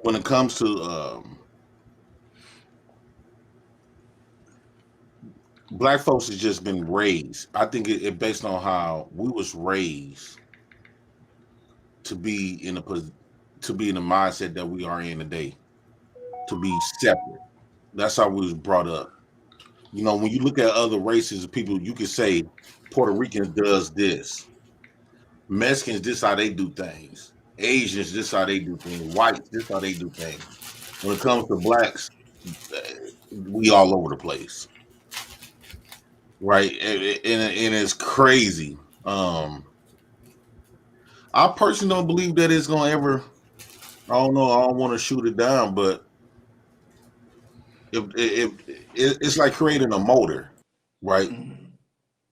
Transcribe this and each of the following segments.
when it comes to black folks, has just been raised. I think it based on how we was raised to be in a to be in the mindset that we are in today, to be separate. That's how we was brought up. You know, when you look at other races of people, you can say Puerto Ricans does this, Mexicans this how they do things, Asians this how they do things, whites this how they do things. When it comes to blacks, we all over the place, right? And it's crazy. I personally don't believe that it's gonna ever. I don't know. I don't want to shoot it down, but if it's like creating a motor, right? Mhm.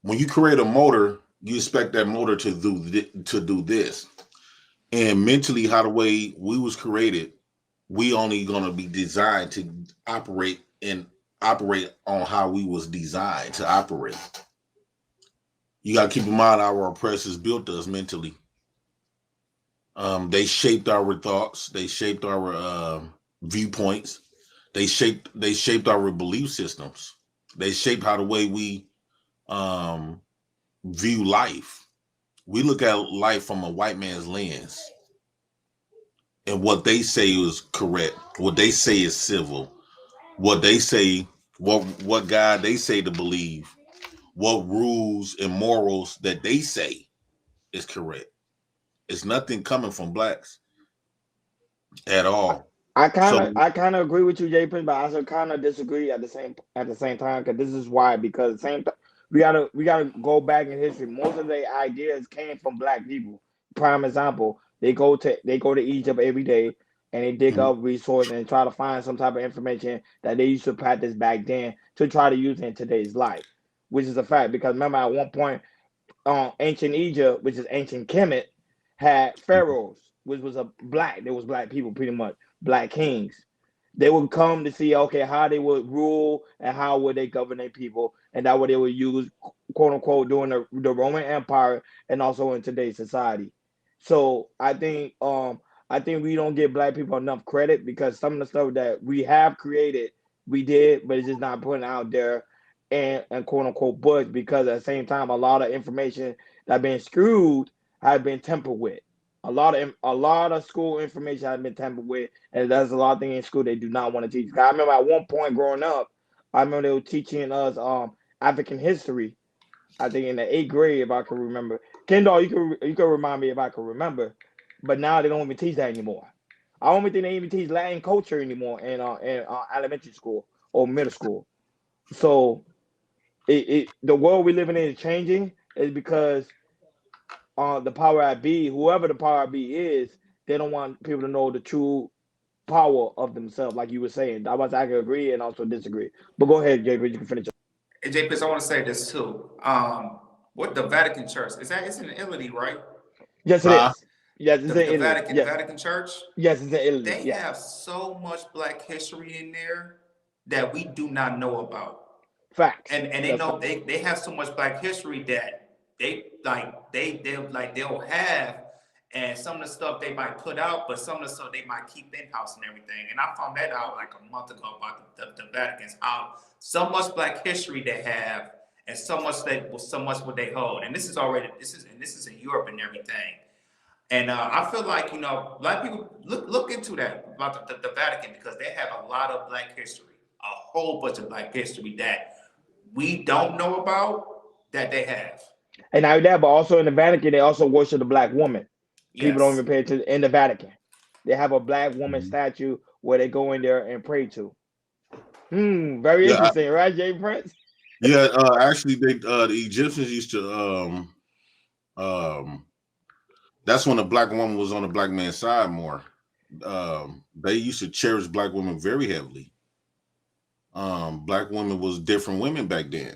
When you create a motor, you expect that motor to do this. And mentally, how the way we was created, we only gonna be designed to operate and operate on how we was designed to operate. You gotta keep in mind our oppressors built us mentally. They shaped our thoughts. They shaped our viewpoints. They shaped our belief systems. They shaped how the way we um, view life. We look at life from a white man's lens, and what they say is correct, what they say is civil, what they say, what God they say to believe, what rules and morals that they say is correct. It's nothing coming from blacks at all. So I kind of agree with you, Jay Prince, but I also kind of disagree at the same time because this is why because same we gotta go back in history. Most of the ideas came from black people. Prime example, they go to Egypt every day and they dig mhm. up resources and try to find some type of information that they used to practice back then to try to use in today's life, which is a fact because remember at one point ancient Egypt, which is ancient Kemet, had pharaohs, which was a black. There was black people, pretty much black kings. They would come to see okay how they would rule and how would they govern their people, and that what they would use quote unquote during the Roman Empire and also in today's society. So I think we don't give black people enough credit because some of the stuff that we have created we did, but it's just not putting out there and quote unquote books because at the same time a lot of information that been screwed has been tampered with. A lot of school information has been tampered with, and there's a lot of things in school they do not want to teach. 'Cause I remember at one point growing up, I remember they were teaching us African history. I think in the eighth grade, if I can remember. Kendall, you can remind me if I can remember, but now they don't even teach that anymore. I don't even think they even teach Latin culture anymore in elementary school or middle school. So the world we living in is changing is because the power at be whoever the power at be is they don't want people to know the true power of themselves like you were saying I can agree and also disagree but go ahead JP you can finish up. And JPS, I want to say this too. What the Vatican Church is that? It's in Italy, right? Yes it Huh? is. Yes it's The, in the Italy. Vatican Yes, Vatican Church. yes it's in Italy. They Yes, have so much Black history in there that we do not know about. facts. And they That's know fact. they have so much Black history that they'll have, and some of the stuff they might put out, but some of the stuff they might keep in house and everything. And I found that out like a month ago about the Vatican's how so much Black history they have, and so much what they hold. And this is in Europe and everything. And I feel like Black people look into that about the Vatican because they have a lot of Black history, a whole bunch of Black history that we don't know about that they have. And now that but also in the Vatican they also worship the black woman. People don't Yes. even pay attention in the Vatican. They have a black woman Mhm. statue where they go in there and pray to. Very Yeah, interesting, right, Jay Prince? yeah. Actually, the Egyptians used to um, that's when the black woman was on the black man's side more. They used to cherish black women very heavily. Black women was different women back then.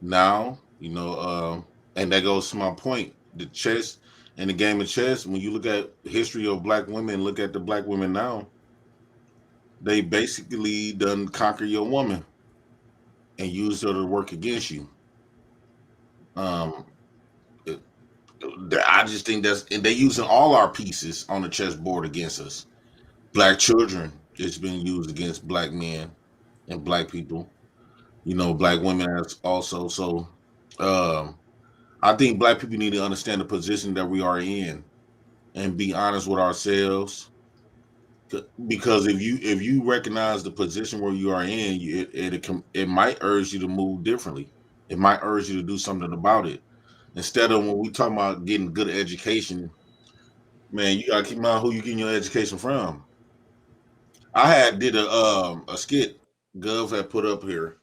Now, and that goes to my point. The chess and the game of chess, when you look at history of black women, look at the black women now, they basically done conquer your woman and use her to work against you. Um, I just think that's and they using all our pieces on the chessboard against us. Black children is being used against black men and black people. You know, black women as also. So um, I think black people need to understand the position that we are in and be honest with ourselves. Because if you recognize the position where you are in, it might urge you to move differently. It might urge you to do something about it. Instead of when we talk about getting good education, man, you gotta keep in mind who you getting your education from. I had did a skit Gov had put up here,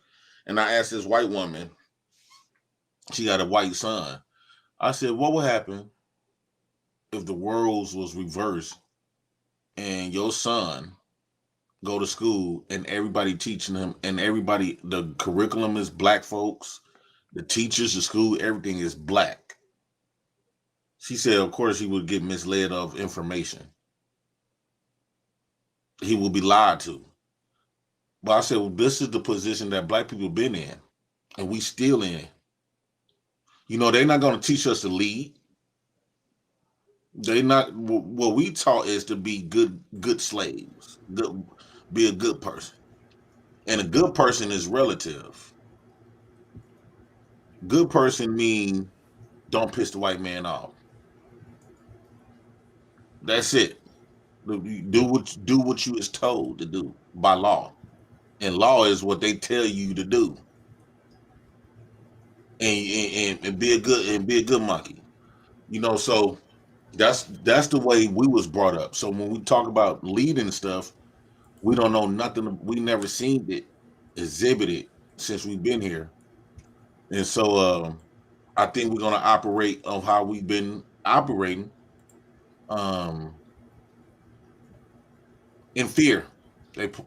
and I asked this white woman, she got a white son. I said, what would happen if the worlds was reversed and your son go to school and everybody teaching him and everybody the curriculum is black folks, the teachers, the school, everything is black. She said, of course, he would get misled of information. He will be lied to. But I said, well, this is the position that black people been in, and we still in. You know, they're not going to teach us to lead. They not. What we taught is to be good slaves. Be a good person, and a good person is relative. Good person mean don't piss the white man off. That's it. Do what you is told to do by law, and law is what they tell you to do, and be a good monkey. You know, so that's the way we was brought up. So when we talk about leading stuff, we don't know nothing. We never seen it exhibited since we've been here, and so I think we're gonna operate of how we've been operating um, in fear.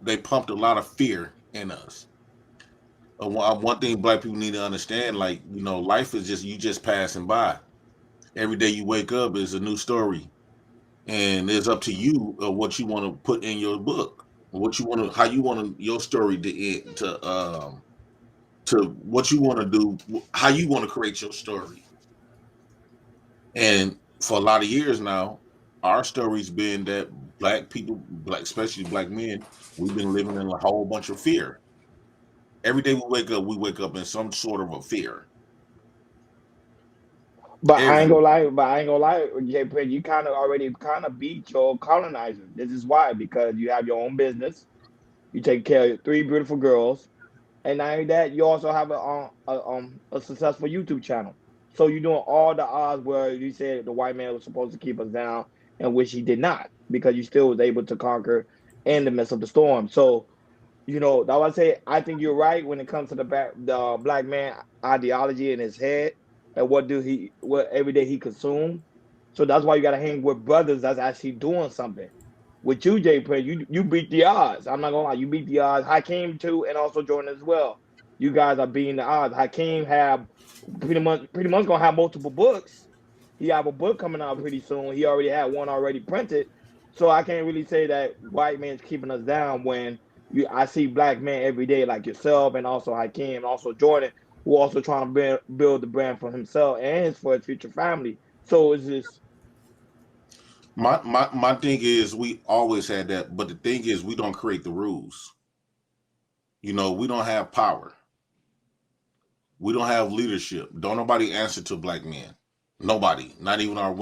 They pumped a lot of fear in us. One thing black people need to understand, like life is just you just passing by. Every day you wake up is a new story, and it's up to you what you want to put in your book, what you want to, how you want your story to end, to what you want to do, how you want to create your story. And for a lot of years now, our story's been that black people, especially black men, we've been living in a whole bunch of fear. Every day we wake up in some sort of a fear. But I ain't Every gonna lie. But I ain't gonna lie, Jay Prince. You kind of already kind of beat your colonizer. This is why, because you have your own business. You take care of three beautiful girls, and not only that, you also have a successful YouTube channel. So you're doing all the odds where you said the white man was supposed to keep us down, and which he did not, because you still was able to conquer in the midst of the storm. So that was I say. I think you're right when it comes to the black man ideology in his head and what every day he consumed. So that's why you got to hang with brothers that's actually doing something. With you, Jay Prince, you beat the odds. I'm not gonna lie, you beat the odds. Hakeem too, and also Jordan as well. You guys are beating the odds. Hakeem have pretty much gonna have multiple books. He have a book coming out pretty soon. He already had one already printed. So I can't really say that white man's keeping us down when I see black men every day like yourself and also Hakeem and also Jordan who also trying to build the brand for himself and for his future family. So it's just my thing is we always had that, but the thing is we don't create the rules. We don't have power. We don't have leadership. Don't nobody answer to black men. Nobody, not even our women.